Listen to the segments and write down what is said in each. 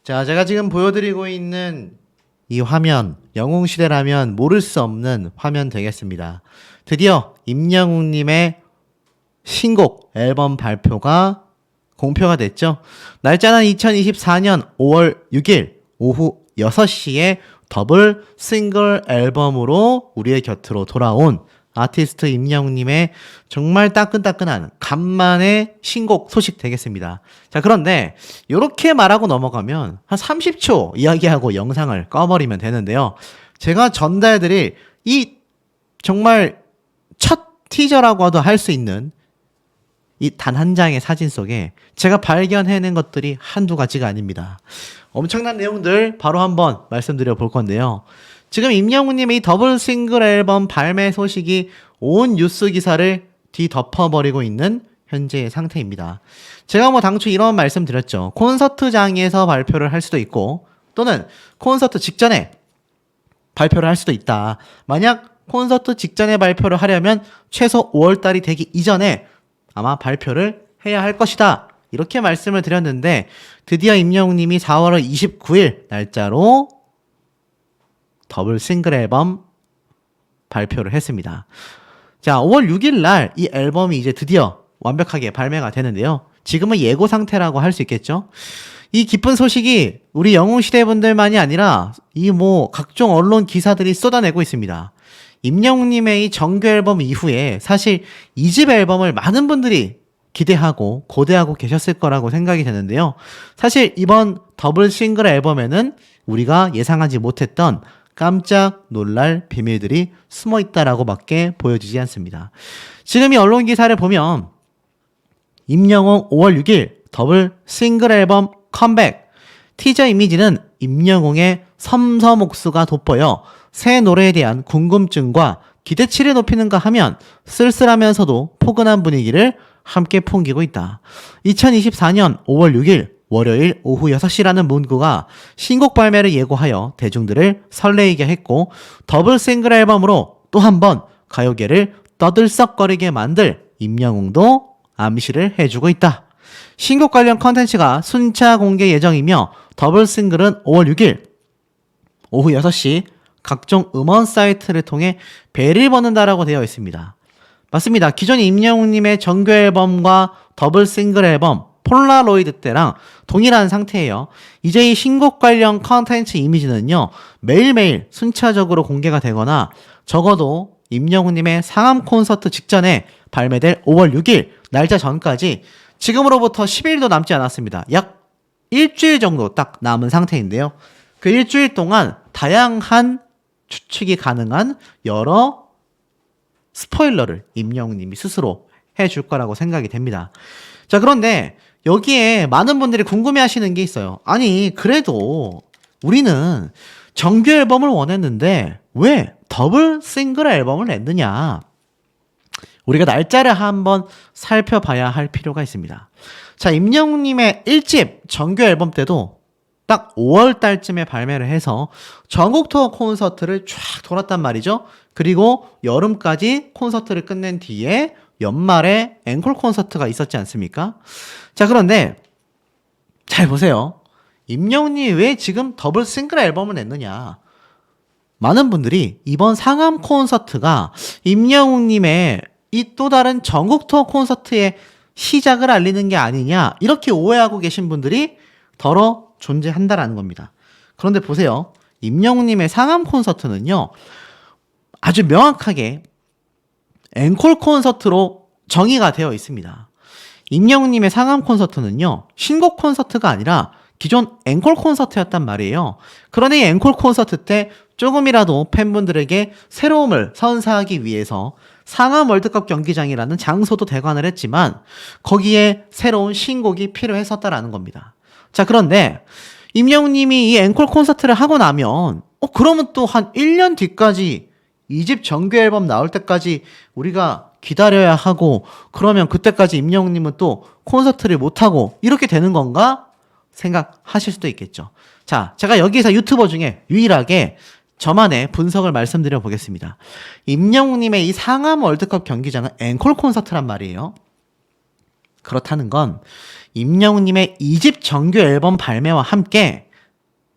자, 제가 지금 보여드리고 있는 이 화면, 영웅시대라면 모를 수 없는 화면 되겠습니다. 드디어 임영웅님의 신곡 앨범 발표가 공표가 됐죠. 날짜는 2024년 5월 6일 오후 6시에 더블 싱글 앨범으로 우리의 곁으로 돌아온 아티스트 임영웅님의 정말 따끈따끈한 간만의 신곡 소식 되겠습니다. 자, 그런데 이렇게 말하고 넘어가면 한 30초 이야기하고 영상을 꺼버리면 되는데요. 제가 전달드릴 이 정말 첫 티저라고 해도 할 수 있는 이 단 한 장의 사진 속에 제가 발견해낸 것들이 한두 가지가 아닙니다. 엄청난 내용들 바로 한번 말씀드려 볼 건데요. 지금 임영웅님의 이 더블 싱글 앨범 발매 소식이 온 뉴스 기사를 뒤덮어버리고 있는 현재의 상태입니다. 제가 당초 이런 말씀 드렸죠. 콘서트장에서 발표를 할 수도 있고 또는 콘서트 직전에 발표를 할 수도 있다. 만약 콘서트 직전에 발표를 하려면 최소 5월달이 되기 이전에 아마 발표를 해야 할 것이다. 이렇게 말씀을 드렸는데 드디어 임영웅님이 4월 29일 날짜로 더블 싱글 앨범 발표를 했습니다. 자, 5월 6일 날 이 앨범이 이제 드디어 완벽하게 발매가 되는데요. 지금은 예고 상태라고 할 수 있겠죠. 이 기쁜 소식이 우리 영웅시대 분들만이 아니라 이 각종 언론 기사들이 쏟아내고 있습니다. 임영웅님의 이 정규 앨범 이후에 사실 2집 앨범을 많은 분들이 기대하고 고대하고 계셨을 거라고 생각이 되는데요. 사실 이번 더블 싱글 앨범에는 우리가 예상하지 못했던 깜짝 놀랄 비밀들이 숨어 있다라고 밖에 보여지지 않습니다. 지금 이 언론 기사를 보면 임영웅 5월 6일 더블 싱글 앨범 컴백 티저 이미지는 임영웅의 섬섬옥수가 돋보여 새 노래에 대한 궁금증과 기대치를 높이는가 하면 쓸쓸하면서도 포근한 분위기를 함께 풍기고 있다. 2024년 5월 6일 월요일 오후 6시라는 문구가 신곡 발매를 예고하여 대중들을 설레이게 했고 더블 싱글 앨범으로 또 한 번 가요계를 떠들썩거리게 만들 임영웅도 암시를 해주고 있다. 신곡 관련 컨텐츠가 순차 공개 예정이며 더블 싱글은 5월 6일 오후 6시 각종 음원 사이트를 통해 배를 받는다라고 되어 있습니다. 맞습니다. 기존 임영웅님의 정규 앨범과 더블 싱글 앨범 폴라로이드 때랑 동일한 상태예요. 이제 이 신곡 관련 컨텐츠 이미지는요. 매일매일 순차적으로 공개가 되거나 적어도 임영웅님의 상암 콘서트 직전에 발매될 5월 6일 날짜 전까지 지금으로부터 10일도 남지 않았습니다. 약 일주일 정도 딱 남은 상태인데요. 그 일주일 동안 다양한 추측이 가능한 여러 스포일러를 임영웅님이 스스로 해줄 거라고 생각이 됩니다. 자, 그런데 여기에 많은 분들이 궁금해하시는 게 있어요. 아니, 그래도 우리는 정규 앨범을 원했는데 왜 더블 싱글 앨범을 냈느냐? 우리가 날짜를 한번 살펴봐야 할 필요가 있습니다. 자, 임영웅님의 1집 정규 앨범 때도 딱 5월 달쯤에 발매를 해서 전국 투어 콘서트를 쫙 돌았단 말이죠. 그리고 여름까지 콘서트를 끝낸 뒤에 연말에 앵콜 콘서트가 있었지 않습니까? 자, 그런데 잘 보세요. 임영웅이 왜 지금 더블 싱글 앨범을 냈느냐? 많은 분들이 이번 상암 콘서트가 임영웅님의 이 또 다른 전국 투어 콘서트의 시작을 알리는 게 아니냐 이렇게 오해하고 계신 분들이 더러 존재한다라는 겁니다. 그런데 보세요. 임영웅님의 상암 콘서트는요. 아주 명확하게 앵콜 콘서트로 정의가 되어 있습니다. 임영웅님의 상암 콘서트는요. 신곡 콘서트가 아니라 기존 앵콜 콘서트였단 말이에요. 그러니 앵콜 콘서트 때 조금이라도 팬분들에게 새로움을 선사하기 위해서 상암 월드컵 경기장이라는 장소도 대관을 했지만 거기에 새로운 신곡이 필요했었다라는 겁니다. 자, 그런데 임영웅님이 이 앵콜 콘서트를 하고 나면 그러면 또 한 1년 뒤까지 2집 정규 앨범 나올 때까지 우리가 기다려야 하고 그러면 그때까지 임영웅님은 또 콘서트를 못하고 이렇게 되는 건가 생각하실 수도 있겠죠. 자, 제가 여기서 유튜버 중에 유일하게 저만의 분석을 말씀드려 보겠습니다. 임영웅님의 이 상암 월드컵 경기장은 앵콜 콘서트란 말이에요. 그렇다는 건 임영웅님의 2집 정규 앨범 발매와 함께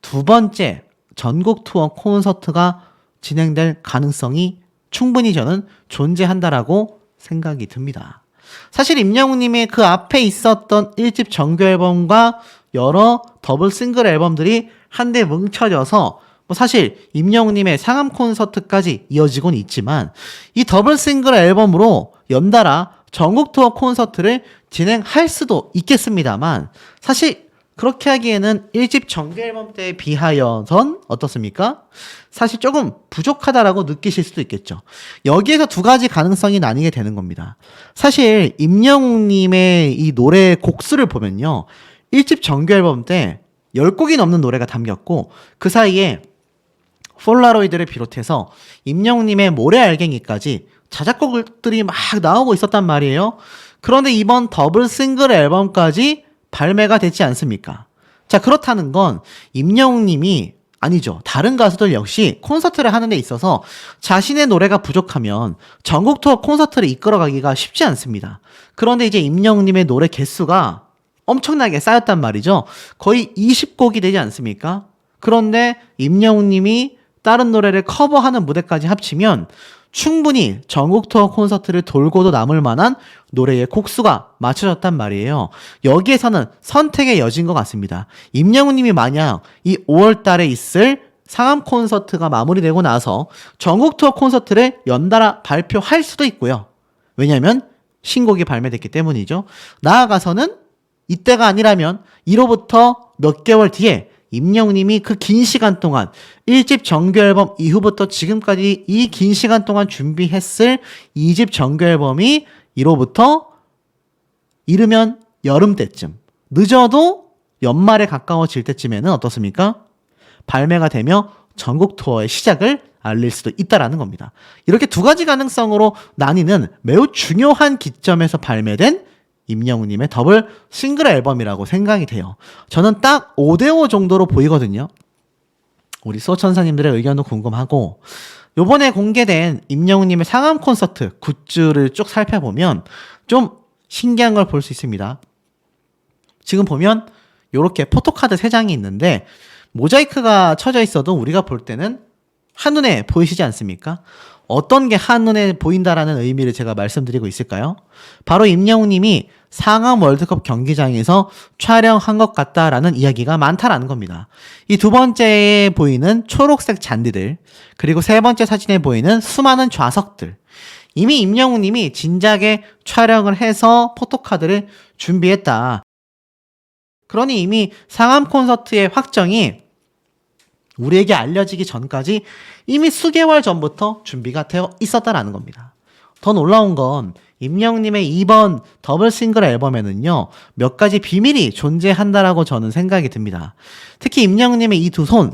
두 번째 전국 투어 콘서트가 진행될 가능성이 충분히 저는 존재한다라고 생각이 듭니다. 사실 임영웅님의 그 앞에 있었던 1집 정규 앨범과 여러 더블 싱글 앨범들이 한데 뭉쳐져서 사실 임영웅님의 상암 콘서트까지 이어지곤 있지만 이 더블 싱글 앨범으로 연달아 전국 투어 콘서트를 진행할 수도 있겠습니다만 사실 그렇게 하기에는 1집 정규 앨범 때에 비하여선 어떻습니까? 사실 조금 부족하다라고 느끼실 수도 있겠죠. 여기에서 두 가지 가능성이 나뉘게 되는 겁니다. 사실 임영웅님의 이 노래 곡수를 보면요. 1집 정규 앨범 때 10곡이 넘는 노래가 담겼고 그 사이에 폴라로이드를 비롯해서 임영웅님의 모래알갱이까지 자작곡들이 막 나오고 있었단 말이에요. 그런데 이번 더블 싱글 앨범까지 발매가 됐지 않습니까? 자, 그렇다는 건 임영웅님이 아니죠. 다른 가수들 역시 콘서트를 하는 데 있어서 자신의 노래가 부족하면 전국 투어 콘서트를 이끌어가기가 쉽지 않습니다. 그런데 이제 임영웅님의 노래 개수가 엄청나게 쌓였단 말이죠. 거의 20곡이 되지 않습니까? 그런데 임영웅님이 다른 노래를 커버하는 무대까지 합치면 충분히 전국 투어 콘서트를 돌고도 남을 만한 노래의 곡수가 맞춰졌단 말이에요. 여기에서는 선택의 여지인 것 같습니다. 임영웅님이 만약 이 5월 달에 있을 상암 콘서트가 마무리되고 나서 전국 투어 콘서트를 연달아 발표할 수도 있고요. 왜냐하면 신곡이 발매됐기 때문이죠. 나아가서는 이때가 아니라면 이로부터 몇 개월 뒤에 임영웅님이 그 긴 시간 동안 1집 정규 앨범 이후부터 지금까지 이 긴 시간 동안 준비했을 2집 정규 앨범이 이로부터 이르면 여름 때쯤, 늦어도 연말에 가까워질 때쯤에는 어떻습니까? 발매가 되며 전국 투어의 시작을 알릴 수도 있다라는 겁니다. 이렇게 두 가지 가능성으로 나뉘는 매우 중요한 기점에서 발매된 임영웅님의 더블 싱글 앨범이라고 생각이 돼요. 저는 딱 5대5 정도로 보이거든요. 우리 소천사님들의 의견도 궁금하고 요번에 공개된 임영웅님의 상암 콘서트 굿즈를 쭉 살펴보면 좀 신기한 걸 볼 수 있습니다. 지금 보면 요렇게 포토카드 3장이 있는데 모자이크가 쳐져 있어도 우리가 볼 때는 한눈에 보이시지 않습니까? 어떤 게 한눈에 보인다라는 의미를 제가 말씀드리고 있을까요? 바로 임영웅님이 상암 월드컵 경기장에서 촬영한 것 같다라는 이야기가 많다라는 겁니다. 이 두 번째에 보이는 초록색 잔디들, 그리고 세 번째 사진에 보이는 수많은 좌석들. 이미 임영웅님이 진작에 촬영을 해서 포토카드를 준비했다. 그러니 이미 상암 콘서트의 확정이 우리에게 알려지기 전까지 이미 수개월 전부터 준비가 되어 있었다라는 겁니다. 더 놀라운 건 임영웅님의 이번 더블 싱글 앨범에는요, 몇 가지 비밀이 존재한다라고 저는 생각이 듭니다. 특히 임영웅님의 이 두 손,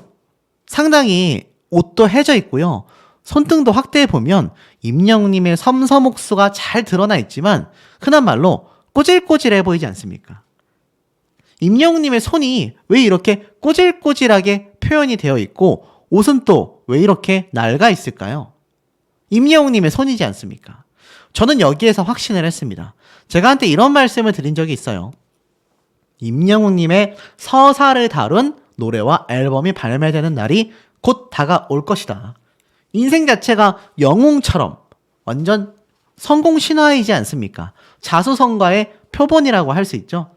상당히 옷도 해져 있고요. 손등도 확대해보면 임영웅님의 섬섬옥수가 잘 드러나 있지만 흔한 말로 꼬질꼬질해 보이지 않습니까? 임영웅님의 손이 왜 이렇게 꼬질꼬질하게 표현이 되어 있고 옷은 또 왜 이렇게 낡아 있을까요? 임영웅님의 손이지 않습니까? 저는 여기에서 확신을 했습니다. 제가 한때 이런 말씀을 드린 적이 있어요. 임영웅님의 서사를 다룬 노래와 앨범이 발매되는 날이 곧 다가올 것이다. 인생 자체가 영웅처럼 완전 성공 신화이지 않습니까? 자수성가의 표본이라고 할 수 있죠.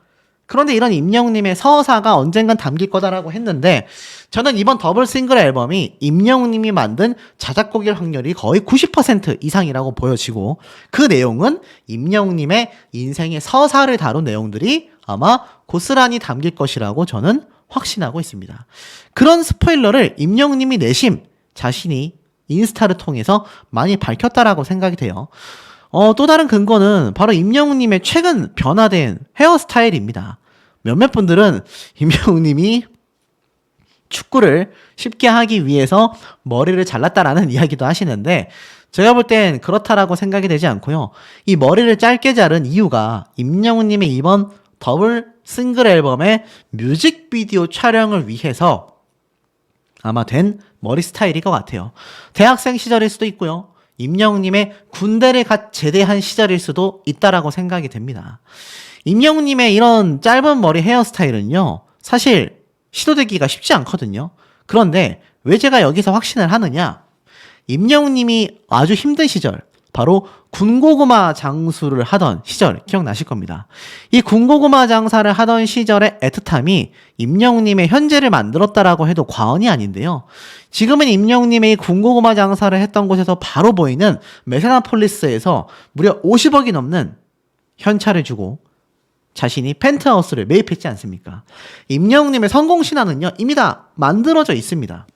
그런데 이런 임영웅님의 서사가 언젠간 담길 거다라고 했는데 저는 이번 더블 싱글 앨범이 임영웅님이 만든 자작곡일 확률이 거의 90% 이상이라고 보여지고 그 내용은 임영웅님의 인생의 서사를 다룬 내용들이 아마 고스란히 담길 것이라고 저는 확신하고 있습니다. 그런 스포일러를 임영웅님이 내심 자신이 인스타를 통해서 많이 밝혔다라고 생각이 돼요. 또 다른 근거는 바로 임영웅님의 최근 변화된 헤어스타일입니다. 몇몇 분들은 임영웅님이 축구를 쉽게 하기 위해서 머리를 잘랐다라는 이야기도 하시는데 제가 볼 땐 그렇다라고 생각이 되지 않고요. 이 머리를 짧게 자른 이유가 임영웅님의 이번 더블 싱글 앨범의 뮤직비디오 촬영을 위해서 아마 된 머리 스타일일 것 같아요. 대학생 시절일 수도 있고요. 임영웅님의 군대를 갓 제대한 시절일 수도 있다라고 생각이 됩니다. 임영웅님의 이런 짧은 머리 헤어스타일은요, 사실 시도되기가 쉽지 않거든요. 그런데 왜 제가 여기서 확신을 하느냐? 임영웅님이 아주 힘든 시절, 바로 군고구마 장수를 하던 시절 기억나실 겁니다. 이 군고구마 장사를 하던 시절의 애틋함이 임영웅님의 현재를 만들었다라고 해도 과언이 아닌데요. 지금은 임영웅님의 이 군고구마 장사를 했던 곳에서 바로 보이는 메세나폴리스에서 무려 50억이 넘는 현찰을 주고 자신이 펜트하우스를 매입했지 않습니까? 임영웅님의 성공 신화는요, 이미 다 만들어져 있습니다.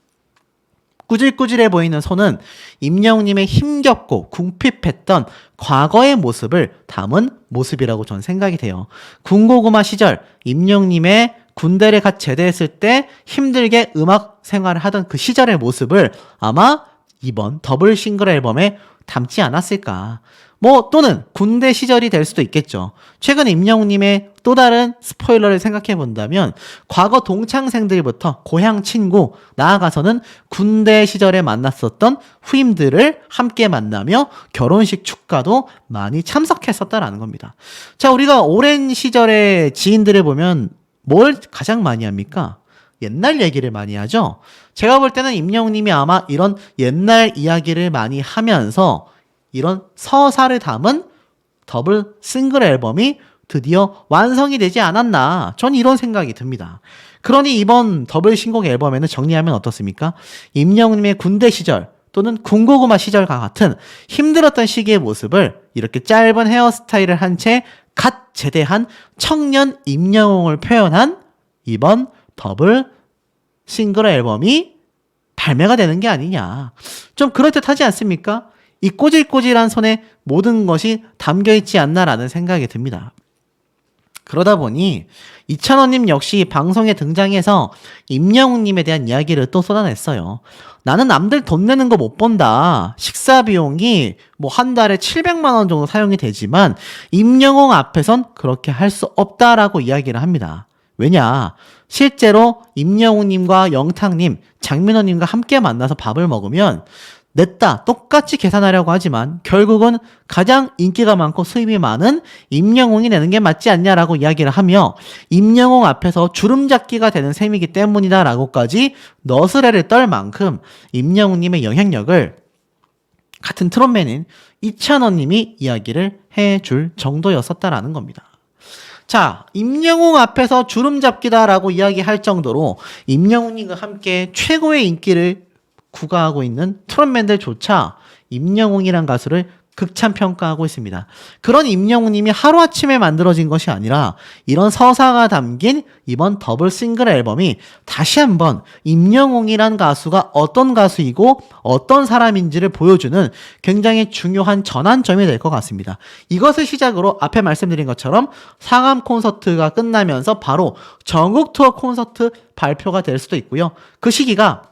꾸질꾸질해 보이는 손은 임영웅님의 힘겹고 궁핍했던 과거의 모습을 담은 모습이라고 저는 생각이 돼요. 군고구마 시절 임영웅님의 군대를 갓 제대했을 때 힘들게 음악 생활을 하던 그 시절의 모습을 아마 이번 더블 싱글 앨범에 담지 않았을까. 또는 군대 시절이 될 수도 있겠죠. 최근 임영웅님의 또 다른 스포일러를 생각해 본다면 과거 동창생들부터 고향 친구, 나아가서는 군대 시절에 만났었던 후임들을 함께 만나며 결혼식 축가도 많이 참석했었다라는 겁니다. 자, 우리가 오랜 시절의 지인들을 보면 뭘 가장 많이 합니까? 옛날 얘기를 많이 하죠. 제가 볼 때는 임영웅님이 아마 이런 옛날 이야기를 많이 하면서 이런 서사를 담은 더블 싱글 앨범이 드디어 완성이 되지 않았나, 전 이런 생각이 듭니다. 그러니 이번 더블 신곡 앨범에는 정리하면 어떻습니까? 임영웅님의 군대 시절 또는 군고구마 시절과 같은 힘들었던 시기의 모습을 이렇게 짧은 헤어스타일을 한 채 갓 제대한 청년 임영웅을 표현한 이번 더블 싱글 앨범이 발매가 되는 게 아니냐, 좀 그럴듯하지 않습니까? 이 꼬질꼬질한 손에 모든 것이 담겨있지 않나라는 생각이 듭니다. 그러다 보니 이찬원님 역시 방송에 등장해서 임영웅님에 대한 이야기를 또 쏟아냈어요. 나는 남들 돈 내는 거 못 본다. 식사 비용이 한 달에 700만 원 정도 사용이 되지만 임영웅 앞에선 그렇게 할 수 없다라고 이야기를 합니다. 왜냐? 실제로 임영웅님과 영탁님, 장민호님과 함께 만나서 밥을 먹으면 냈다 똑같이 계산하려고 하지만 결국은 가장 인기가 많고 수입이 많은 임영웅이 내는 게 맞지 않냐라고 이야기를 하며 임영웅 앞에서 주름잡기가 되는 셈이기 때문이다 라고까지 너스레를 떨 만큼 임영웅님의 영향력을 같은 트롯맨인 이찬원님이 이야기를 해줄 정도였었다라는 겁니다. 자, 임영웅 앞에서 주름잡기다라고 이야기할 정도로 임영웅님과 함께 최고의 인기를 구가하고 있는 트롯맨들조차 임영웅이란 가수를 극찬 평가하고 있습니다. 그런 임영웅님이 하루아침에 만들어진 것이 아니라 이런 서사가 담긴 이번 더블 싱글 앨범이 다시 한번 임영웅이란 가수가 어떤 가수이고 어떤 사람인지를 보여주는 굉장히 중요한 전환점이 될 것 같습니다. 이것을 시작으로 앞에 말씀드린 것처럼 상암 콘서트가 끝나면서 바로 전국 투어 콘서트 발표가 될 수도 있고요. 그 시기가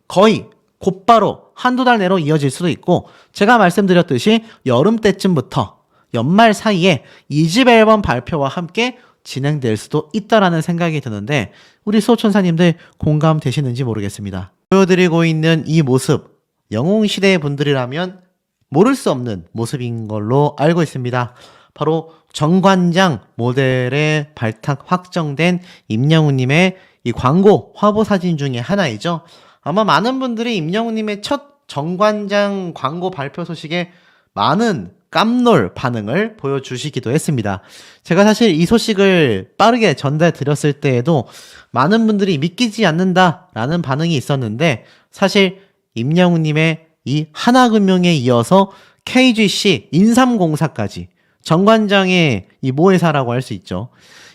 거의 곧바로 한두 달 내로 이어질 수도 있고, 제가 말씀드렸듯이 여름 때쯤부터 연말 사이에 2집 앨범 발표와 함께 진행될 수도 있다라는 생각이 드는데 우리 수호천사님들 공감되시는지 모르겠습니다. 보여드리고 있는 이 모습, 영웅시대의 분들이라면 모를 수 없는 모습인 걸로 알고 있습니다. 바로 정관장 모델의 발탁 확정된 임영웅님의 이 광고 화보 사진 중에 하나이죠. 아마 많은 분들이 임영웅님의 첫 정관장 광고 발표 소식에 많은 깜놀 반응을 보여주시기도 했습니다. 제가 사실 이 소식을 빠르게 전달 드렸을 때에도 많은 분들이 믿기지 않는다라는 반응이 있었는데, 사실 임영웅님의 이 하나금융에 이어서 KGC, 인삼공사까지 정관장의 이 모회사라고 할 수 있죠.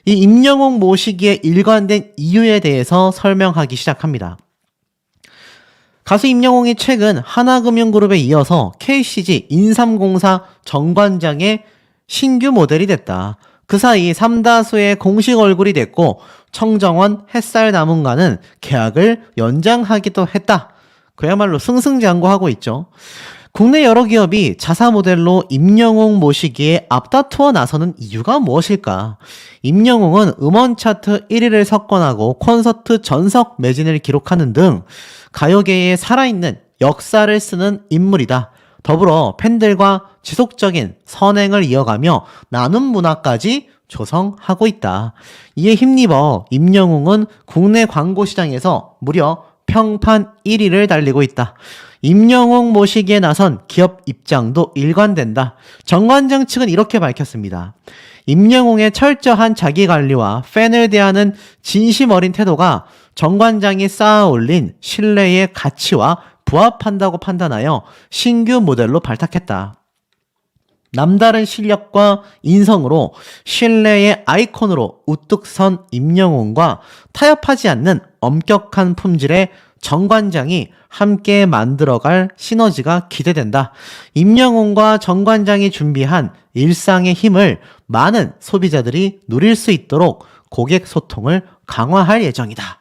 이 임영웅 모시기에 일관된 이유에 대해서 설명하기 시작합니다. 가수 임영웅이 최근 하나금융그룹에 이어서 KCG 인삼공사 정관장의 신규 모델이 됐다. 그 사이 삼다수의 공식 얼굴이 됐고 청정원 햇살남은과는 계약을 연장하기도 했다. 그야말로 승승장구하고 있죠. 국내 여러 기업이 자사 모델로 임영웅 모시기에 앞다투어 나서는 이유가 무엇일까? 임영웅은 음원 차트 1위를 석권하고 콘서트 전석 매진을 기록하는 등 가요계에 살아있는 역사를 쓰는 인물이다. 더불어 팬들과 지속적인 선행을 이어가며 나눔 문화까지 조성하고 있다. 이에 힘입어 임영웅은 국내 광고 시장에서 무려 평판 1위를 달리고 있다. 임영웅 모시기에 나선 기업 입장도 일관된다. 정관장 측은 이렇게 밝혔습니다. 임영웅의 철저한 자기관리와 팬을 대하는 진심 어린 태도가 정관장이 쌓아올린 신뢰의 가치와 부합한다고 판단하여 신규 모델로 발탁했다. 남다른 실력과 인성으로 신뢰의 아이콘으로 우뚝 선 임영웅과 타협하지 않는 엄격한 품질의 정관장이 함께 만들어갈 시너지가 기대된다. 임영웅과 정관장이 준비한 일상의 힘을 많은 소비자들이 누릴 수 있도록 고객 소통을 강화할 예정이다.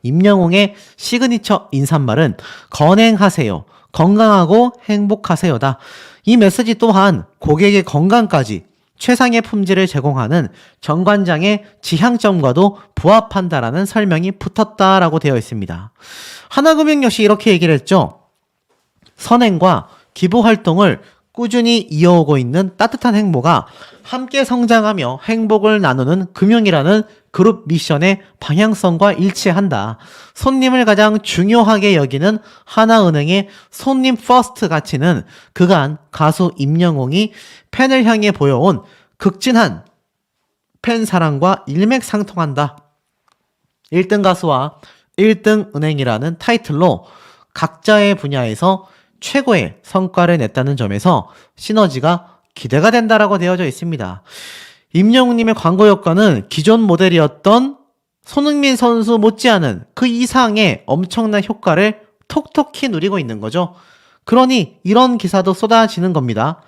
임영웅의 시그니처 인사말은 건행하세요. 건강하고 행복하세요다. 이 메시지 또한 고객의 건강까지 최상의 품질을 제공하는 정관장의 지향점과도 부합한다라는 설명이 붙었다라고 되어 있습니다. 하나금융 역시 이렇게 얘기를 했죠. 선행과 기부 활동을 꾸준히 이어오고 있는 따뜻한 행보가 함께 성장하며 행복을 나누는 금융이라는 그룹 미션의 방향성과 일치한다. 손님을 가장 중요하게 여기는 하나은행의 손님 퍼스트 가치는 그간 가수 임영웅이 팬을 향해 보여온 극진한 팬 사랑과 일맥상통한다. 1등 가수와 1등 은행이라는 타이틀로 각자의 분야에서 최고의 성과를 냈다는 점에서 시너지가 기대가 된다라고 되어져 있습니다. 임영웅님의 광고 효과는 기존 모델이었던 손흥민 선수 못지않은 그 이상의 엄청난 효과를 톡톡히 누리고 있는 거죠. 그러니 이런 기사도 쏟아지는 겁니다.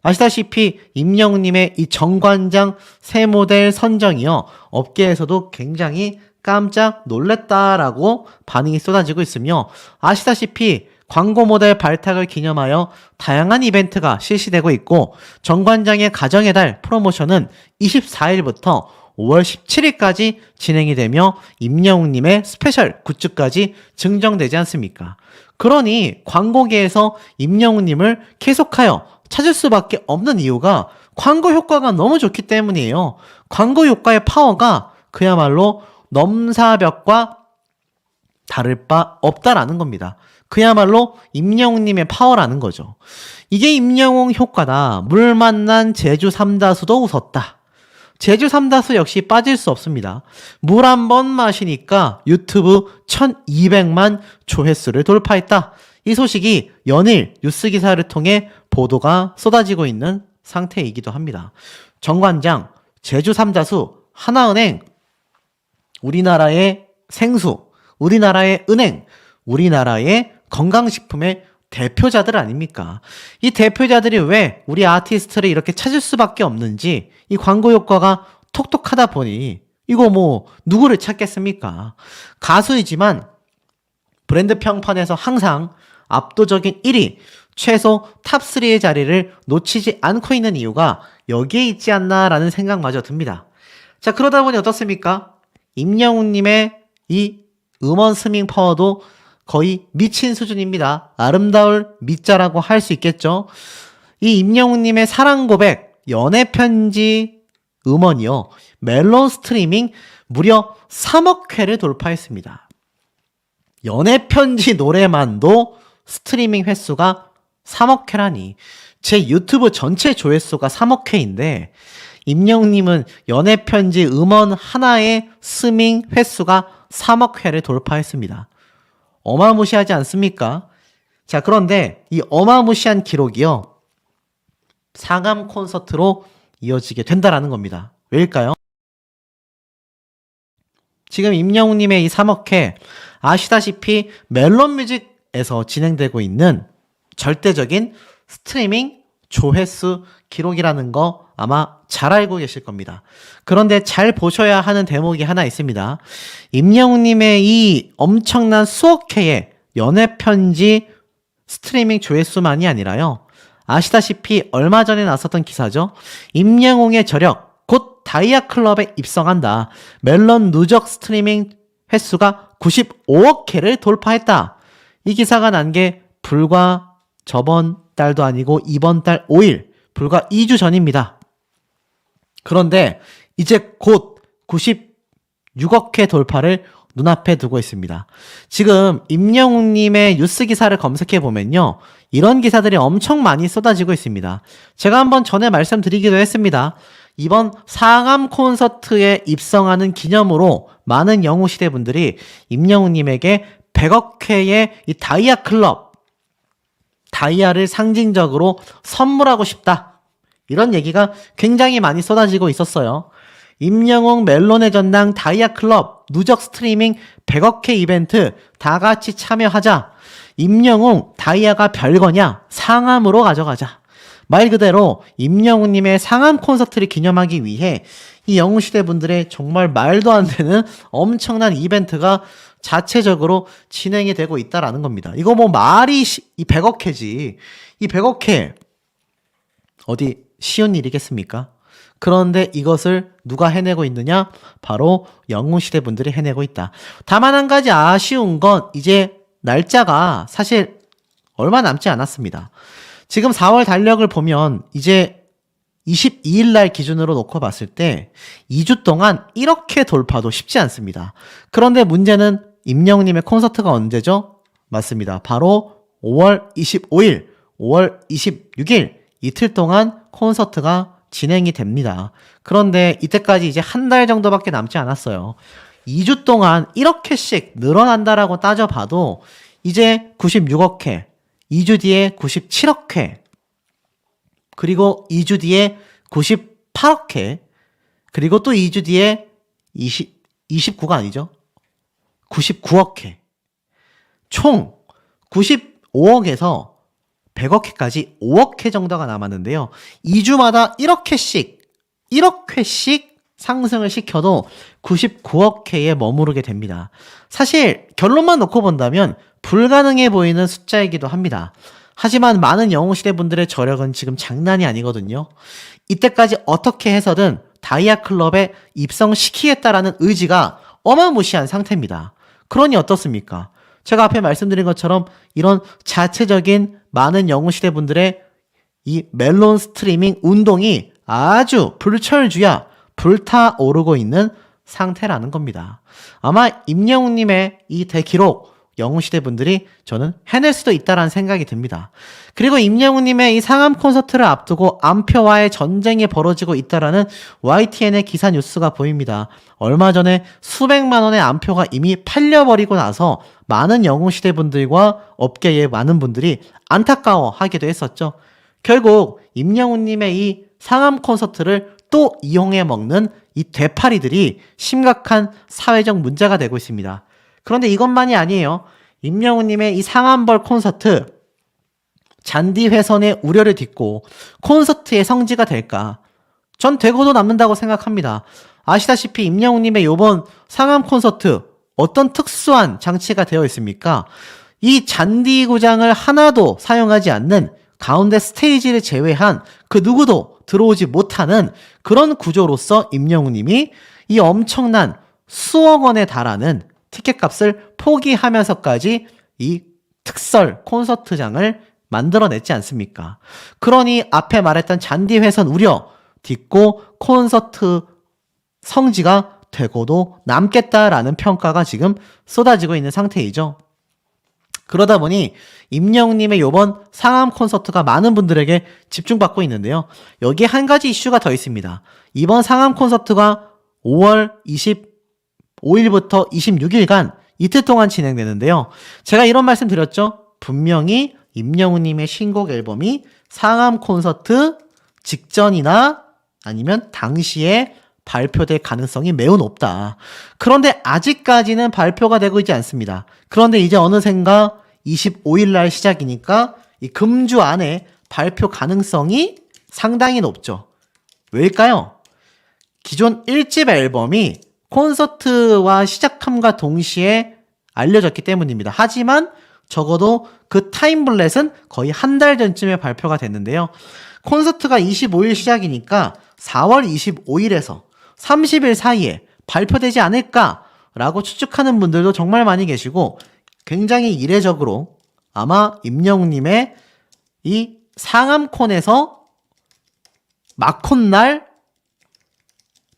아시다시피 임영웅님의 이 정관장 새 모델 선정이요, 업계에서도 굉장히 깜짝 놀랬다라고 반응이 쏟아지고 있으며, 아시다시피 광고 모델 발탁을 기념하여 다양한 이벤트가 실시되고 있고, 정관장의 가정의 달 프로모션은 24일부터 5월 17일까지 진행이 되며 임영웅님의 스페셜 굿즈까지 증정되지 않습니까? 그러니 광고계에서 임영웅님을 계속하여 찾을 수밖에 없는 이유가 광고 효과가 너무 좋기 때문이에요. 광고 효과의 파워가 그야말로 넘사벽과 다를 바 없다라는 겁니다. 그야말로 임영웅님의 파워라는 거죠. 이게 임영웅 효과다. 물 만난 제주 삼다수도 웃었다. 제주 삼다수 역시 빠질 수 없습니다. 물 한 번 마시니까 유튜브 1200만 조회수를 돌파했다. 이 소식이 연일 뉴스 기사를 통해 보도가 쏟아지고 있는 상태이기도 합니다. 정관장, 제주 삼다수, 하나은행, 우리나라의 생수, 우리나라의 은행, 우리나라의 건강식품의 대표자들 아닙니까? 이 대표자들이 왜 우리 아티스트를 이렇게 찾을 수밖에 없는지, 이 광고 효과가 톡톡하다 보니 이거 뭐 누구를 찾겠습니까? 가수이지만 브랜드 평판에서 항상 압도적인 1위, 최소 탑3의 자리를 놓치지 않고 있는 이유가 여기에 있지 않나라는 생각마저 듭니다. 자, 그러다 보니 어떻습니까? 임영웅님의 이 음원 스밍 파워도 거의 미친 수준입니다. 아름다울 미자라고 할 수 있겠죠. 이 임영웅님의 사랑 고백, 연애 편지 음원이요, 멜론 스트리밍 무려 3억 회를 돌파했습니다. 연애 편지 노래만도 스트리밍 횟수가 3억 회라니, 제 유튜브 전체 조회수가 3억 회인데 임영웅님은 연애 편지 음원 하나의 스밍 횟수가 3억 회를 돌파했습니다. 어마무시하지 않습니까? 자, 그런데 이 어마무시한 기록이요, 상암 콘서트로 이어지게 된다라는 겁니다. 왜일까요? 지금 임영웅님의 이 3억 회, 아시다시피 멜론뮤직에서 진행되고 있는 절대적인 스트리밍 조회수 기록이라는 거 아마 잘 알고 계실 겁니다. 그런데 잘 보셔야 하는 대목이 하나 있습니다. 임영웅님의 이 엄청난 수억 회의 연애편지 스트리밍 조회수만이 아니라요, 아시다시피 얼마 전에 나섰던 기사죠. 임영웅의 저력, 곧 다이아클럽에 입성한다. 멜론 누적 스트리밍 횟수가 95억 회를 돌파했다. 이 기사가 난 게 불과 저번 달도 아니고 이번 달 5일, 불과 2주 전입니다. 그런데 이제 곧 96억 회 돌파를 눈앞에 두고 있습니다. 지금 임영웅님의 뉴스 기사를 검색해 보면요, 이런 기사들이 엄청 많이 쏟아지고 있습니다. 제가 한번 전에 말씀드리기도 했습니다. 이번 상암 콘서트에 입성하는 기념으로 많은 영웅시대 분들이 임영웅님에게 100억 회의 이 다이아 클럽, 다이아를 상징적으로 선물하고 싶다, 이런 얘기가 굉장히 많이 쏟아지고 있었어요. 임영웅 멜론의 전당 다이아 클럽 누적 스트리밍 100억 회 이벤트 다 같이 참여하자. 임영웅 다이아가 별거냐? 상암으로 가져가자. 말 그대로 임영웅님의 상암 콘서트를 기념하기 위해 이 영웅시대 분들의 정말 말도 안 되는 엄청난 이벤트가 자체적으로 진행이 되고 있다라는 겁니다. 이거 뭐 말이 이 100억 회지. 이 100억 회 어디 쉬운 일이겠습니까? 그런데 이것을 누가 해내고 있느냐? 바로 영웅시대 분들이 해내고 있다. 다만 한 가지 아쉬운 건 이제 날짜가 사실 얼마 남지 않았습니다. 지금 4월 달력을 보면 이제 22일 날 기준으로 놓고 봤을 때 2주 동안 이렇게 돌파도 쉽지 않습니다. 그런데 문제는 임영웅님의 콘서트가 언제죠? 맞습니다. 바로 5월 25일, 5월 26일 이틀 동안 콘서트가 진행이 됩니다. 그런데 이때까지 이제 한 달 정도밖에 남지 않았어요. 2주 동안 이렇게씩 늘어난다라고 따져봐도 이제 96억 회, 2주 뒤에 97억 회, 그리고 2주 뒤에 98억 회, 그리고 또 2주 뒤에 29가 아니죠. 99억 회. 총 95억에서 100억 회까지 5억 회 정도가 남았는데요. 2주마다 1억 회씩 상승을 시켜도 99억 회에 머무르게 됩니다. 사실 결론만 놓고 본다면 불가능해 보이는 숫자이기도 합니다. 하지만 많은 영웅시대 분들의 저력은 지금 장난이 아니거든요. 이때까지 어떻게 해서든 다이아 클럽에 입성시키겠다라는 의지가 어마무시한 상태입니다. 그러니 어떻습니까? 제가 앞에 말씀드린 것처럼 이런 자체적인 많은 영웅시대 분들의 이 멜론 스트리밍 운동이 아주 불철주야 불타오르고 있는 상태라는 겁니다. 아마 임영웅님의 이 대기록 영웅시대 분들이 저는 해낼 수도 있다라는 생각이 듭니다. 그리고 임영웅님의 이 상암 콘서트를 앞두고 암표와의 전쟁이 벌어지고 있다라는 YTN의 기사 뉴스가 보입니다. 얼마 전에 수백만 원의 암표가 이미 팔려버리고 나서 많은 영웅시대 분들과 업계의 많은 분들이 안타까워하기도 했었죠. 결국 임영웅님의 이 상암 콘서트를 또 이용해 먹는 이 되파리들이 심각한 사회적 문제가 되고 있습니다. 그런데 이것만이 아니에요. 임영웅님의 이 상암벌 콘서트, 잔디 훼손의 우려를 딛고 콘서트의 성지가 될까? 전 되고도 남는다고 생각합니다. 아시다시피 임영웅님의 요번 상암 콘서트 어떤 특수한 장치가 되어 있습니까? 이 잔디 구장을 하나도 사용하지 않는 가운데 스테이지를 제외한 그 누구도 들어오지 못하는 그런 구조로서 임영웅님이 이 엄청난 수억 원에 달하는 티켓값을 포기하면서까지 이 특설 콘서트장을 만들어냈지 않습니까? 그러니 앞에 말했던 잔디 훼손 우려 딛고 콘서트 성지가 되고도 남겠다라는 평가가 지금 쏟아지고 있는 상태이죠. 그러다 보니 임영웅님의 이번 상암 콘서트가 많은 분들에게 집중받고 있는데요. 여기에 한 가지 이슈가 더 있습니다. 이번 상암 콘서트가 5월 25일부터 26일간 이틀 동안 진행되는데요. 제가 이런 말씀 드렸죠. 분명히 임영웅님의 신곡 앨범이 상암 콘서트 직전이나 아니면 당시에 발표될 가능성이 매우 높다. 그런데 아직까지는 발표가 되고 있지 않습니다. 그런데 이제 어느샌가 25일 날 시작이니까 이 금주 안에 발표 가능성이 상당히 높죠. 왜일까요? 기존 1집 앨범이 콘서트와 시작함과 동시에 알려졌기 때문입니다. 하지만 적어도 그 타임블렛은 거의 한 달 전쯤에 발표가 됐는데요. 콘서트가 25일 시작이니까 4월 25일에서 30일 사이에 발표되지 않을까라고 추측하는 분들도 정말 많이 계시고 굉장히 이례적으로 아마 임영웅님의 이 상암콘에서 막콘날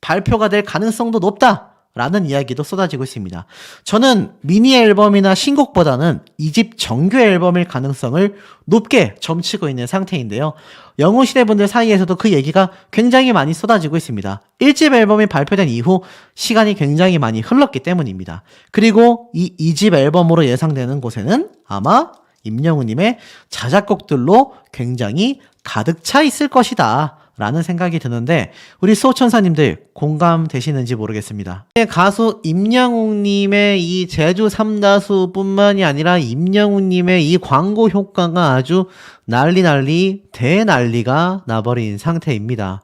발표가 될 가능성도 높다라는 이야기도 쏟아지고 있습니다. 저는 미니 앨범이나 신곡보다는 2집 정규 앨범일 가능성을 높게 점치고 있는 상태인데요. 영웅시대 분들 사이에서도 그 얘기가 굉장히 많이 쏟아지고 있습니다. 1집 앨범이 발표된 이후 시간이 굉장히 많이 흘렀기 때문입니다. 그리고 이 2집 앨범으로 예상되는 곳에는 아마 임영웅님의 자작곡들로 굉장히 가득 차 있을 것이다 라는 생각이 드는데 우리 수호천사님들 공감되시는지 모르겠습니다. 가수 임영웅님의 이 제주 삼다수 뿐만이 아니라 임영웅님의 이 광고 효과가 아주 대난리가 나버린 상태입니다.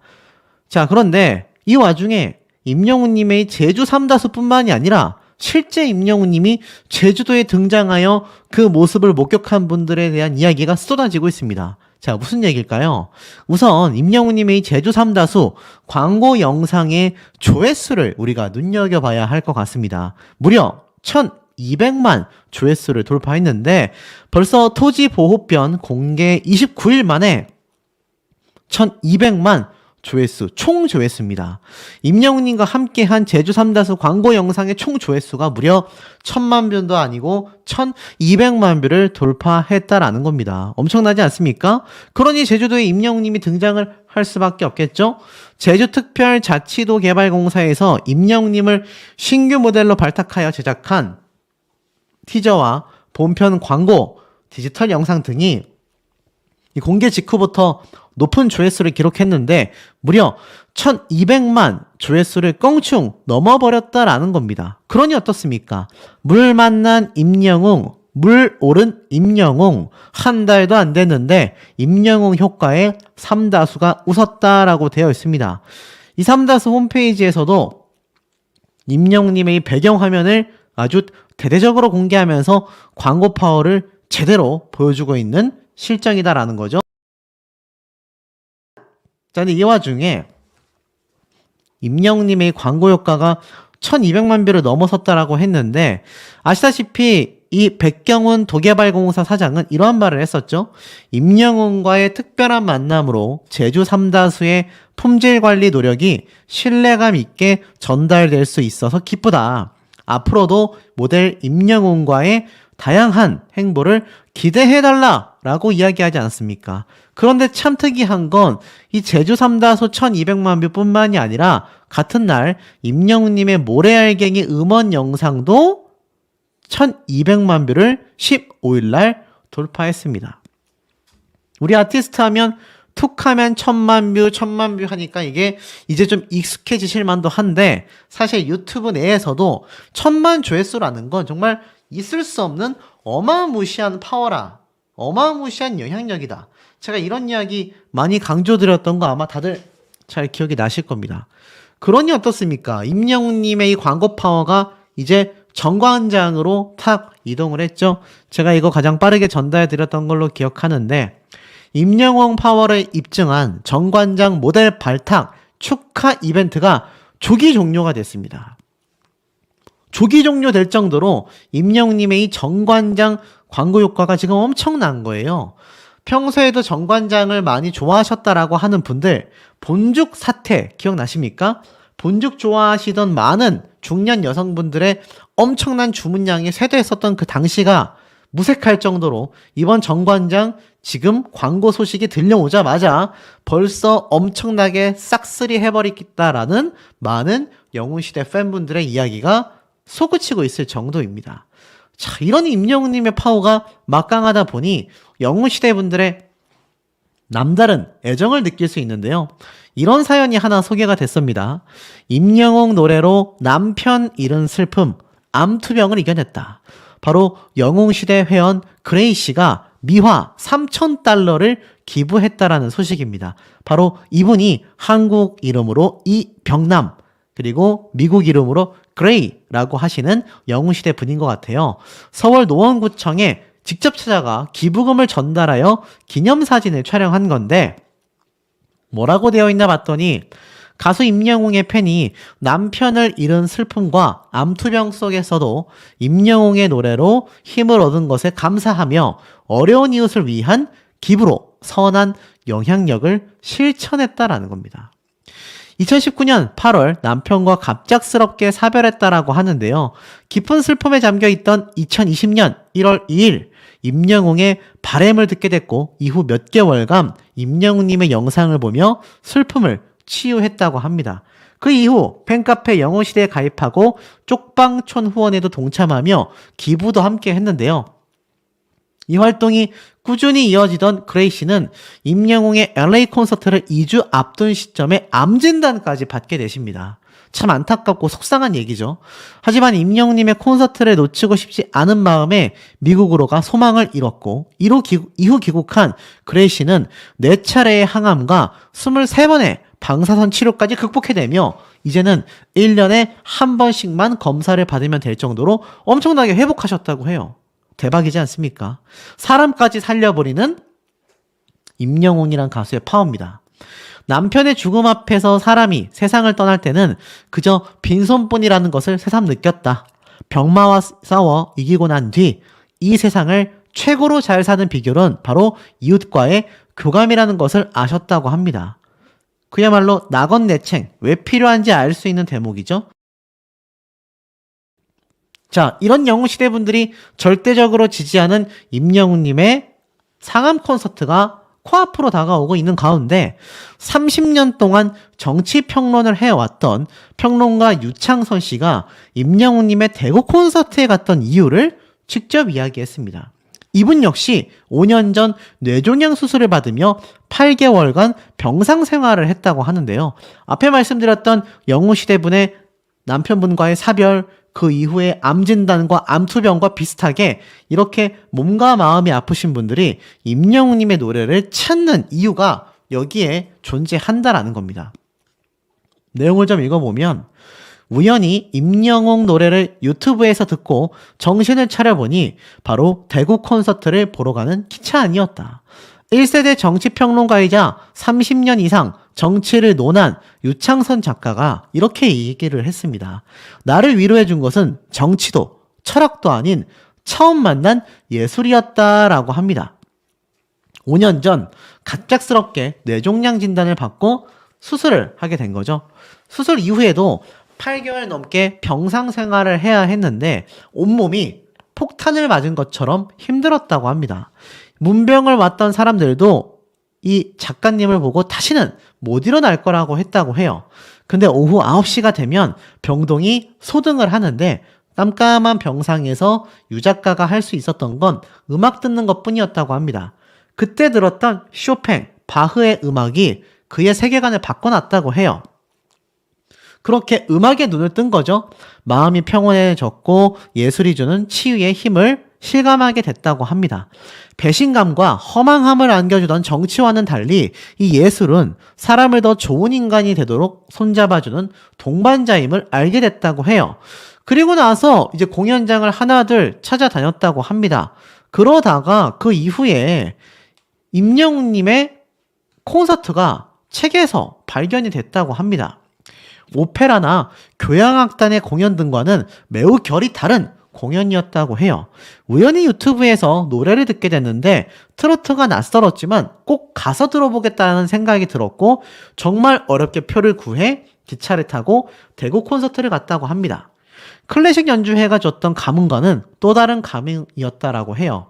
자, 그런데 이 와중에 임영웅님의 제주 삼다수 뿐만이 아니라 실제 임영웅님이 제주도에 등장하여 그 모습을 목격한 분들에 대한 이야기가 쏟아지고 있습니다. 자, 무슨 얘기일까요? 우선 임영웅님의 제주 삼다수 광고 영상의 조회수를 우리가 눈여겨봐야 할 것 같습니다. 무려 1200만 조회수를 돌파했는데 벌써 토지보호변 공개 29일 만에 1200만 조회수, 총 조회수입니다. 임영웅님과 함께한 제주 삼다수 광고 영상의 총 조회수가 무려 1000만 뷰도 아니고 1200만 뷰를 돌파했다라는 겁니다. 엄청나지 않습니까? 그러니 제주도에 임영웅님이 등장을 할 수밖에 없겠죠? 제주특별자치도개발공사에서 임영웅님을 신규 모델로 발탁하여 제작한 티저와 본편 광고, 디지털 영상 등이 이 공개 직후부터 높은 조회수를 기록했는데 무려 1200만 조회수를 껑충 넘어버렸다라는 겁니다. 그러니 어떻습니까? 물 만난 임영웅, 물 오른 임영웅, 한 달도 안 됐는데 임영웅 효과에 삼다수가 웃었다라고 되어 있습니다. 이 삼다수 홈페이지에서도 임영웅님의 배경화면을 아주 대대적으로 공개하면서 광고 파워를 제대로 보여주고 있는 실정이다라는 거죠. 자, 근데 이 와중에 임영웅님의 광고 효과가 1200만 뷰를 넘어섰다라고 했는데 아시다시피 이 백경훈 도개발공사 사장은 이러한 말을 했었죠. 임영웅과의 특별한 만남으로 제주 삼다수의 품질 관리 노력이 신뢰감 있게 전달될 수 있어서 기쁘다. 앞으로도 모델 임영웅과의 다양한 행보를 기대해달라라고 이야기하지 않았습니까? 그런데 참 특이한 건 이 제주 삼다수 1200만 뷰 뿐만이 아니라 같은 날 임영웅님의 모래알갱이 음원 영상도 1200만 뷰를 15일날 돌파했습니다. 우리 아티스트 하면 툭 하면 1000만 뷰 하니까 이게 이제 좀 익숙해지실 만도 한데 사실 유튜브 내에서도 1000만 조회수라는 건 정말 있을 수 없는 어마무시한 파워라, 어마무시한 영향력이다. 제가 이런 이야기 많이 강조드렸던 거 아마 다들 잘 기억이 나실 겁니다. 그러니 어떻습니까? 임영웅님의 이 광고 파워가 이제 정관장으로 탁 이동을 했죠. 제가 이거 가장 빠르게 전달해드렸던 걸로 기억하는데 임영웅 파워를 입증한 정관장 모델 발탁 축하 이벤트가 조기 종료가 됐습니다. 조기 종료될 정도로 임영웅님의 이 정관장 광고 효과가 지금 엄청난 거예요. 평소에도 정관장을 많이 좋아하셨다라고 하는 분들, 본죽 사태 기억나십니까? 본죽 좋아하시던 많은 중년 여성분들의 엄청난 주문량이 쇄도했었던 그 당시가 무색할 정도로 이번 정관장 지금 광고 소식이 들려오자마자 벌써 엄청나게 싹쓸이 해버리겠다라는 많은 영웅시대 팬분들의 이야기가 솟구치고 있을 정도입니다. 자, 이런 임영웅님의 파워가 막강하다 보니 영웅시대 분들의 남다른 애정을 느낄 수 있는데요. 이런 사연이 하나 소개가 됐습니다. 임영웅 노래로 남편 잃은 슬픔, 암투병을 이겨냈다. 바로 영웅시대 회원 그레이 씨가 미화 3,000달러를 기부했다라는 소식입니다. 바로 이분이 한국 이름으로 이병남, 그리고 미국 이름으로 그레이라고 하시는 영웅시대 분인 것 같아요. 서울 노원구청에 직접 찾아가 기부금을 전달하여 기념사진을 촬영한 건데 뭐라고 되어 있나 봤더니 가수 임영웅의 팬이 남편을 잃은 슬픔과 암투병 속에서도 임영웅의 노래로 힘을 얻은 것에 감사하며 어려운 이웃을 위한 기부로 선한 영향력을 실천했다라는 겁니다. 2019년 8월 남편과 갑작스럽게 사별했다라고 하는데요. 깊은 슬픔에 잠겨있던 2020년 1월 2일 임영웅의 바램을 듣게 됐고 이후 몇 개월간 임영웅님의 영상을 보며 슬픔을 치유했다고 합니다. 그 이후 팬카페 영웅시대에 가입하고 쪽방촌 후원에도 동참하며 기부도 함께 했는데요. 이 활동이 꾸준히 이어지던 그레이 씨는 임영웅의 LA 콘서트를 2주 앞둔 시점에 암 진단까지 받게 되십니다. 참 안타깝고 속상한 얘기죠. 하지만 임영웅님의 콘서트를 놓치고 싶지 않은 마음에 미국으로 가 소망을 잃었고 이후 귀국한 그레이 씨는 4차례의 항암과 23번의 방사선 치료까지 극복해내며 이제는 1년에 한 번씩만 검사를 받으면 될 정도로 엄청나게 회복하셨다고 해요. 대박이지 않습니까? 사람까지 살려버리는 임영웅이란 가수의 파워입니다. 남편의 죽음 앞에서 사람이 세상을 떠날 때는 그저 빈손뿐이라는 것을 새삼 느꼈다. 병마와 싸워 이기고 난 뒤 이 세상을 최고로 잘 사는 비결은 바로 이웃과의 교감이라는 것을 아셨다고 합니다. 그야말로 낙원내책, 왜 필요한지 알 수 있는 대목이죠. 자, 이런 영웅시대 분들이 절대적으로 지지하는 임영웅님의 상암 콘서트가 코앞으로 다가오고 있는 가운데 30년 동안 정치평론을 해왔던 평론가 유창선 씨가 임영웅님의 대구 콘서트에 갔던 이유를 직접 이야기했습니다. 이분 역시 5년 전 뇌종양 수술을 받으며 8개월간 병상 생활을 했다고 하는데요. 앞에 말씀드렸던 영웅시대 분의 남편분과의 사별, 그 이후에 암 진단과 암투병과 비슷하게 이렇게 몸과 마음이 아프신 분들이 임영웅님의 노래를 찾는 이유가 여기에 존재한다라는 겁니다. 내용을 좀 읽어보면 우연히 임영웅 노래를 유튜브에서 듣고 정신을 차려보니 바로 대구 콘서트를 보러 가는 기차 안이었다. 1세대 정치평론가이자 30년 이상 정치를 논한 유창선 작가가 이렇게 얘기를 했습니다. 나를 위로해준 것은 정치도 철학도 아닌 처음 만난 예술이었다라고 합니다. 5년 전 갑작스럽게 뇌종양 진단을 받고 수술을 하게 된 거죠. 수술 이후에도 8개월 넘게 병상 생활을 해야 했는데 온몸이 폭탄을 맞은 것처럼 힘들었다고 합니다. 문병을 왔던 사람들도 이 작가님을 보고 다시는 못 일어날 거라고 했다고 해요. 근데 오후 9시가 되면 병동이 소등을 하는데 깜깜한 병상에서 유 작가가 할 수 있었던 건 음악 듣는 것 뿐이었다고 합니다. 그때 들었던 쇼팽, 바흐의 음악이 그의 세계관을 바꿔놨다고 해요. 그렇게 음악에 눈을 뜬 거죠. 마음이 평온해졌고 예술이 주는 치유의 힘을 실감하게 됐다고 합니다. 배신감과 허망함을 안겨주던 정치와는 달리 이 예술은 사람을 더 좋은 인간이 되도록 손잡아주는 동반자임을 알게 됐다고 해요. 그리고 나서 이제 공연장을 하나둘 찾아다녔다고 합니다. 그러다가 그 이후에 임영웅님의 콘서트가 책에서 발견이 됐다고 합니다. 오페라나 교향악단의 공연 등과는 매우 결이 다른 공연이었다고 해요. 우연히 유튜브에서 노래를 듣게 됐는데 트로트가 낯설었지만 꼭 가서 들어보겠다는 생각이 들었고 정말 어렵게 표를 구해 기차를 타고 대구 콘서트를 갔다고 합니다. 클래식 연주회가 줬던 감흥과는 또 다른 감흥이었다라고 해요.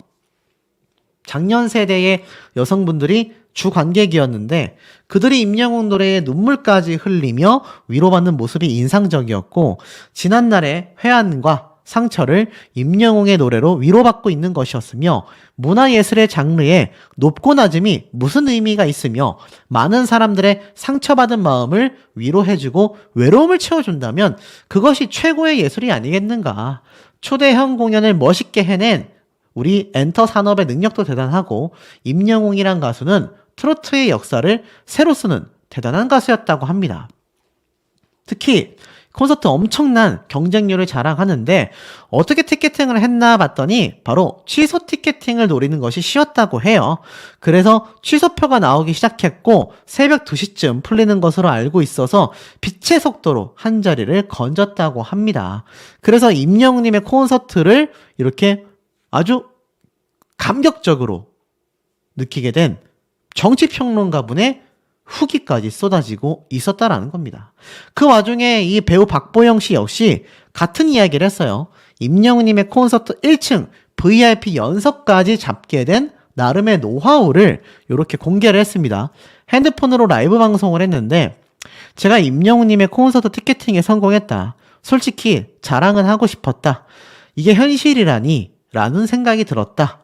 작년 세대의 여성분들이 주 관객이었는데 그들이 임영웅 노래에 눈물까지 흘리며 위로받는 모습이 인상적이었고 지난날의 회한과 상처를 임영웅의 노래로 위로받고 있는 것이었으며 문화예술의 장르에 높고 낮음이 무슨 의미가 있으며 많은 사람들의 상처받은 마음을 위로해주고 외로움을 채워준다면 그것이 최고의 예술이 아니겠는가. 초대형 공연을 멋있게 해낸 우리 엔터 산업의 능력도 대단하고 임영웅이란 가수는 트로트의 역사를 새로 쓰는 대단한 가수였다고 합니다. 특히 콘서트 엄청난 경쟁률을 자랑하는데 어떻게 티켓팅을 했나 봤더니 바로 취소 티켓팅을 노리는 것이 쉬웠다고 해요. 그래서 취소표가 나오기 시작했고 새벽 2시쯤 풀리는 것으로 알고 있어서 빛의 속도로 한 자리를 건졌다고 합니다. 그래서 임영웅님의 콘서트를 이렇게 아주 감격적으로 느끼게 된 정치평론가분의 후기까지 쏟아지고 있었다라는 겁니다. 그 와중에 이 배우 박보영 씨 역시 같은 이야기를 했어요. 임영웅님의 콘서트 1층 VIP 연석까지 잡게 된 나름의 노하우를 이렇게 공개를 했습니다. 핸드폰으로 라이브 방송을 했는데 제가 임영웅님의 콘서트 티켓팅에 성공했다. 솔직히 자랑은 하고 싶었다. 이게 현실이라니 라는 생각이 들었다.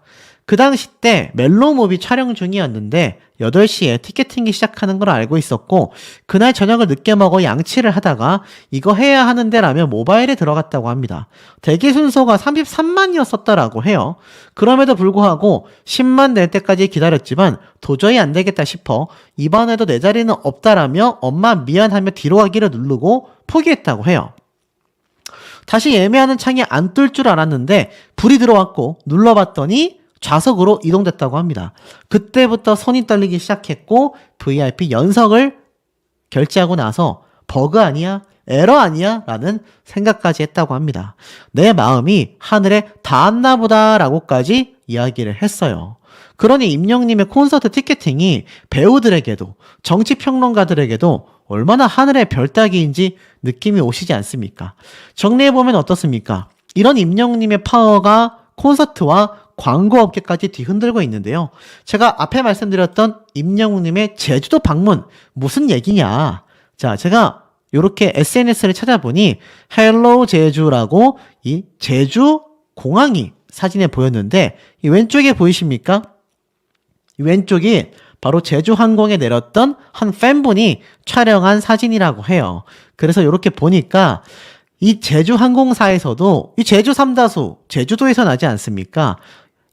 그 당시 때 멜로무비 촬영 중이었는데 8시에 티켓팅이 시작하는 걸 알고 있었고 그날 저녁을 늦게 먹어 양치를 하다가 이거 해야 하는데 라며 모바일에 들어갔다고 합니다. 대기 순서가 33만이었었다라고 해요. 그럼에도 불구하고 10만 낼 때까지 기다렸지만 도저히 안 되겠다 싶어 이번에도 내 자리는 없다라며 엄마 미안하며 뒤로 가기를 누르고 포기했다고 해요. 다시 예매하는 창이 안 뜰 줄 알았는데 불이 들어왔고 눌러봤더니 좌석으로 이동됐다고 합니다. 그때부터 손이 떨리기 시작했고 VIP 연석을 결제하고 나서 버그 아니야? 에러 아니야? 라는 생각까지 했다고 합니다. 내 마음이 하늘에 닿았나 보다 라고까지 이야기를 했어요. 그러니 임영웅님의 콘서트 티켓팅이 배우들에게도 정치평론가들에게도 얼마나 하늘의 별 따기인지 느낌이 오시지 않습니까? 정리해보면 어떻습니까? 이런 임영웅님의 파워가 콘서트와 광고업계까지 뒤흔들고 있는데요. 제가 앞에 말씀드렸던 임영웅님의 제주도 방문 무슨 얘기냐? 자, 제가 이렇게 SNS를 찾아보니 헬로 제주라고 이 제주 공항이 사진에 보였는데 이 왼쪽에 보이십니까? 이 왼쪽이 바로 제주항공에 내렸던 한 팬분이 촬영한 사진이라고 해요. 그래서 이렇게 보니까 이 제주항공사에서도 이 제주 삼다수 제주도에서 나지 않습니까?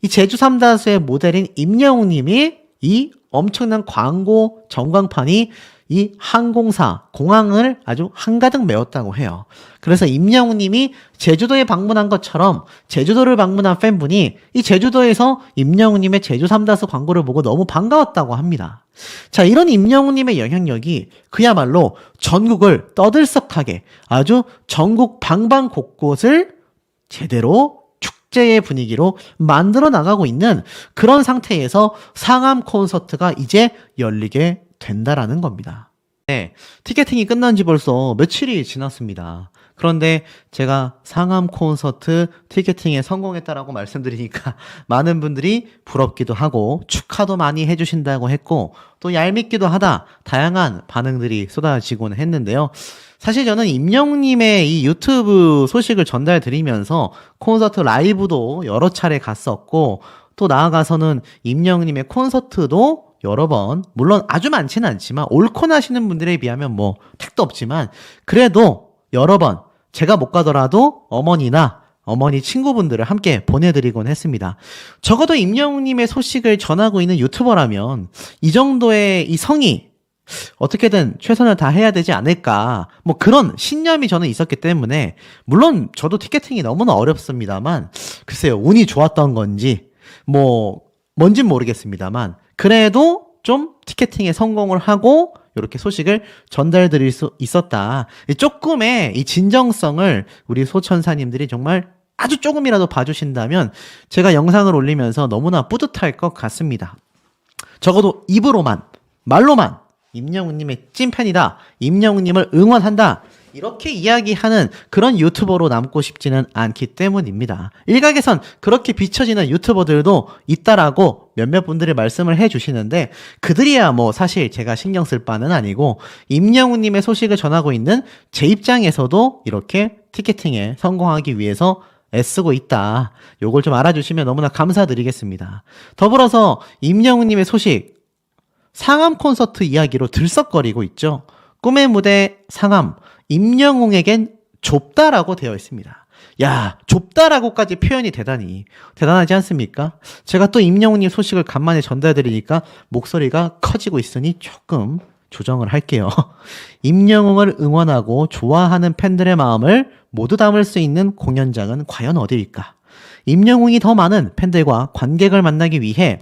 이 제주 삼다수의 모델인 임영웅님이 이 엄청난 광고 전광판이 이 항공사, 공항을 아주 한가득 메웠다고 해요. 그래서 임영웅님이 제주도에 방문한 것처럼 제주도를 방문한 팬분이 이 제주도에서 임영웅님의 제주 삼다수 광고를 보고 너무 반가웠다고 합니다. 자, 이런 임영웅님의 영향력이 그야말로 전국을 떠들썩하게 아주 전국 방방곳곳을 제대로 축제의 분위기로 만들어 나가고 있는 그런 상태에서 상암 콘서트가 이제 열리게 된다라는 겁니다. 네, 티켓팅이 끝난 지 벌써 며칠이 지났습니다. 그런데 제가 상암 콘서트 티켓팅에 성공했다라고 말씀드리니까 많은 분들이 부럽기도 하고 축하도 많이 해주신다고 했고 또 얄밉기도 하다 다양한 반응들이 쏟아지곤 했는데요. 사실 저는 임영웅님의 이 유튜브 소식을 전달드리면서 콘서트 라이브도 여러 차례 갔었고 또 나아가서는 임영웅님의 콘서트도 여러 번, 물론 아주 많지는 않지만 옳고 나시는 분들에 비하면 뭐 택도 없지만 그래도 여러 번 제가 못 가더라도 어머니나 어머니 친구분들을 함께 보내드리곤 했습니다. 적어도 임영웅님의 소식을 전하고 있는 유튜버라면 이 정도의 이 성의 어떻게든 최선을 다해야 되지 않을까 뭐 그런 신념이 저는 있었기 때문에 물론 저도 티켓팅이 너무나 어렵습니다만 글쎄요 운이 좋았던 건지 뭐 뭔진 모르겠습니다만 그래도 좀 티켓팅에 성공을 하고 이렇게 소식을 전달드릴 수 있었다. 조금의 이 진정성을 우리 소천사님들이 정말 아주 조금이라도 봐주신다면 제가 영상을 올리면서 너무나 뿌듯할 것 같습니다. 적어도 입으로만 말로만 임영웅님의 찐팬이다. 임영웅님을 응원한다. 이렇게 이야기하는 그런 유튜버로 남고 싶지는 않기 때문입니다. 일각에선 그렇게 비춰지는 유튜버들도 있다라고 몇몇 분들이 말씀을 해주시는데 그들이야 뭐 사실 제가 신경 쓸 바는 아니고 임영웅님의 소식을 전하고 있는 제 입장에서도 이렇게 티켓팅에 성공하기 위해서 애쓰고 있다. 요걸 좀 알아주시면 너무나 감사드리겠습니다. 더불어서 임영웅님의 소식 상암 콘서트 이야기로 들썩거리고 있죠. 꿈의 무대 상암 임영웅에겐 좁다라고 되어 있습니다. 야, 좁다라고까지 표현이 되다니 대단하지 않습니까? 제가 또 임영웅님 소식을 간만에 전달드리니까 목소리가 커지고 있으니 조금 조정을 할게요. 임영웅을 응원하고 좋아하는 팬들의 마음을 모두 담을 수 있는 공연장은 과연 어디일까? 임영웅이 더 많은 팬들과 관객을 만나기 위해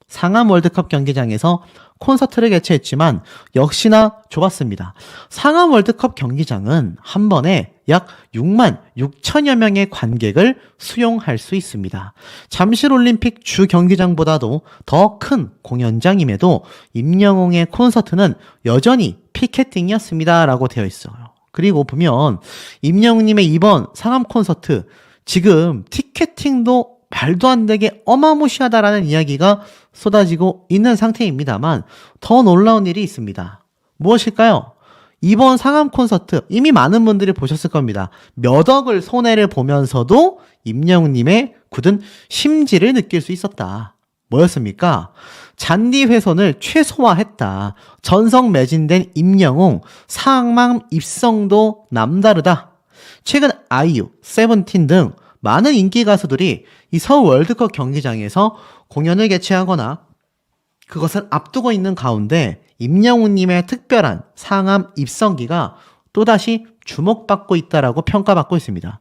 상암 월드컵 경기장에서 콘서트를 개최했지만 역시나 좁았습니다. 상암 월드컵 경기장은 한 번에 약 6만 6천여 명의 관객을 수용할 수 있습니다. 잠실올림픽 주 경기장보다도 더 큰 공연장임에도 임영웅의 콘서트는 여전히 피켓팅이었습니다. 라고 되어 있어요. 그리고 보면 임영웅님의 이번 상암 콘서트 지금 티켓팅도 말도 안 되게 어마무시하다라는 이야기가 쏟아지고 있는 상태입니다만 더 놀라운 일이 있습니다. 무엇일까요? 이번 상암 콘서트 이미 많은 분들이 보셨을 겁니다. 몇 억을 손해를 보면서도 임영웅님의 굳은 심지를 느낄 수 있었다. 뭐였습니까? 잔디 훼손을 최소화했다. 전성 매진된 임영웅 상암 입성도 남다르다. 최근 아이유, 세븐틴 등 많은 인기 가수들이 이 서울 월드컵 경기장에서 공연을 개최하거나 그것을 앞두고 있는 가운데 임영웅님의 특별한 상암 입성기가 또다시 주목받고 있다라고 평가받고 있습니다.